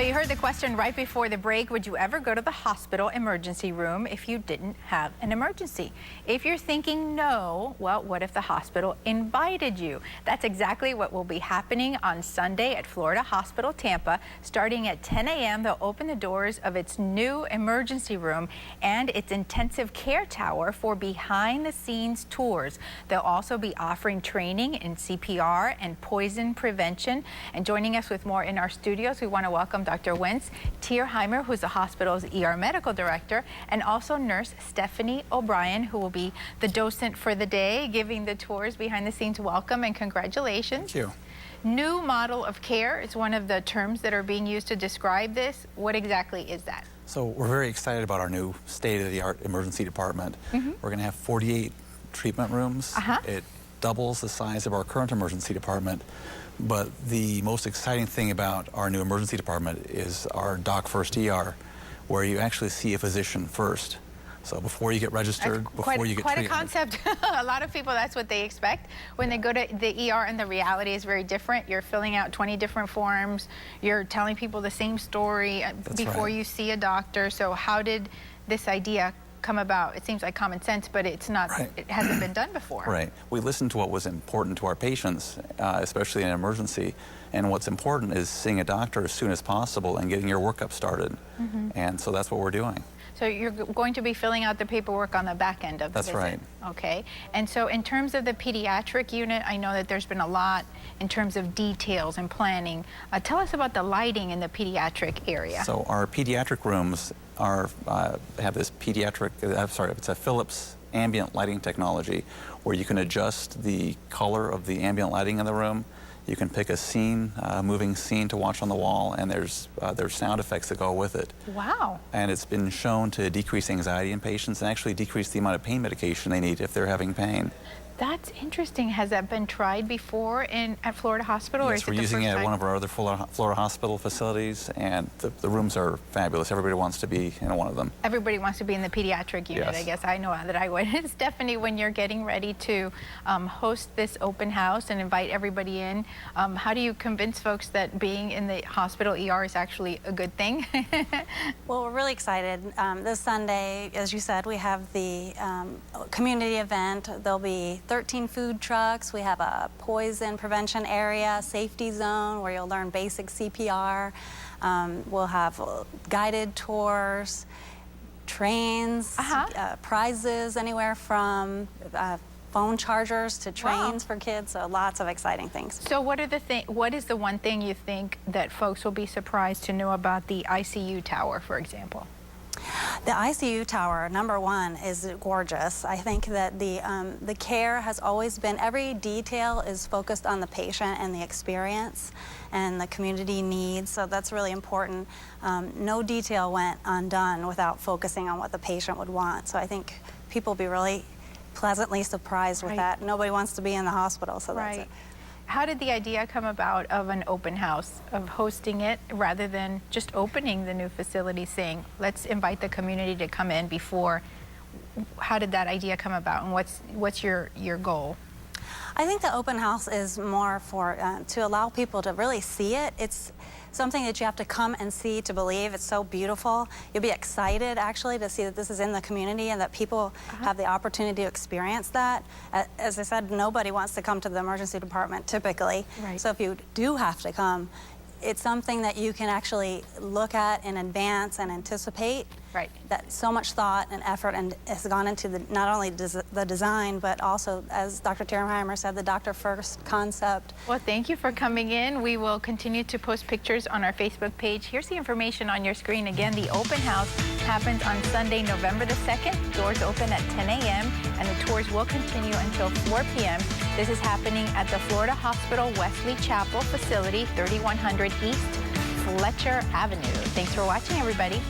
So you heard the question right before the break. Would you ever go to the hospital emergency room if you didn't have an emergency? If you're thinking no, well, what if the hospital invited you? That's exactly what will be happening on Sunday at Florida Hospital Tampa. Starting at 10 a.m., they'll open the doors of its new emergency room and its intensive care tower for behind-the-scenes tours. They'll also be offering training in CPR and poison prevention. And joining us with more in our studios, we want to welcome Dr. Tirheimer, who's the hospital's ER medical director, and also nurse Stephanie O'Brien, who will be the docent for the day, giving the tours behind the scenes. Welcome and congratulations. Thank you. New model of care is one of the terms that are being used to describe this. What exactly is that? So we're very excited about our new state-of-the-art emergency department. We're going to have 48 treatment rooms. It doubles the size of our current emergency department. But the most exciting thing about our new emergency department is our Doc First ER, where you actually see a physician first. So before you get registered, before you get treated. Quite a concept. A lot of people, that's what they expect when they go to the ER, and the reality is very different. You're filling out 20 different forms. You're telling people the same story before you see a doctor. So how did this idea come about? It seems like common sense, but it's not. It hasn't been done before. Right. We listened to what was important to our patients, especially in an emergency. And what's important is seeing a doctor as soon as possible and getting your workup started. And so that's what we're doing. So you're going to be filling out the paperwork on the back end of the visit. That's right. Okay. And so in terms of the pediatric unit, I know that there's been a lot in terms of details and planning. Tell us about the lighting in the pediatric area. So our pediatric rooms have this it's a Philips ambient lighting technology where you can adjust the color of the ambient lighting in the room. You can pick a scene, a moving scene to watch on the wall, and there's sound effects that go with it. Wow. And it's been shown to decrease anxiety in patients and actually decrease the amount of pain medication they need if they're having pain. That's interesting. Has that been tried before at Florida Hospital? Yes, we're using it at one of our other Florida Hospital facilities, and the rooms are fabulous. Everybody wants to be in one of them. Everybody wants to be in the pediatric unit, yes. I guess. I know that I would. Stephanie, when you're getting ready to host this open house and invite everybody in, how do you convince folks that being in the hospital ER is actually a good thing? Well, we're really excited. This Sunday, as you said, we have the community event. There'll be 13 food trucks. We have a poison prevention area, safety zone where you'll learn basic CPR. We'll have guided tours, trains, prizes anywhere from phone chargers to trains for kids, so lots of exciting things. So what is the one thing you think that folks will be surprised to know about the ICU tower, for example? The ICU tower, number one, is gorgeous. I think that the care has always been, every detail is focused on the patient and the experience and the community needs, so that's really important. No detail went undone without focusing on what the patient would want, so I think people will be really pleasantly surprised with that. Nobody wants to be in the hospital, so that's it. How did the idea come about of an open house, of hosting it rather than just opening the new facility, saying, let's invite the community to come in before? How did that idea come about, and what's your goal? I think the open house is more for to allow people to really see it. It's something that you have to come and see to believe. It's so beautiful. You'll be excited actually to see that this is in the community and that people have the opportunity to experience that. As I said, nobody wants to come to the emergency department typically. So if you do have to come, it's something that you can actually look at in advance and anticipate. That so much thought and effort has gone into not only the design, but also, as Dr. Tirheimer said, the doctor first concept. Well, thank you for coming in. We will continue to post pictures on our Facebook page. Here's the information on your screen. Again, the open house happens on Sunday, November the 2nd. Doors open at 10 a.m. and the tours will continue until 4 p.m. This is happening at the Florida Hospital Wesley Chapel facility, 3100 East Fletcher Avenue. Thanks for watching, everybody.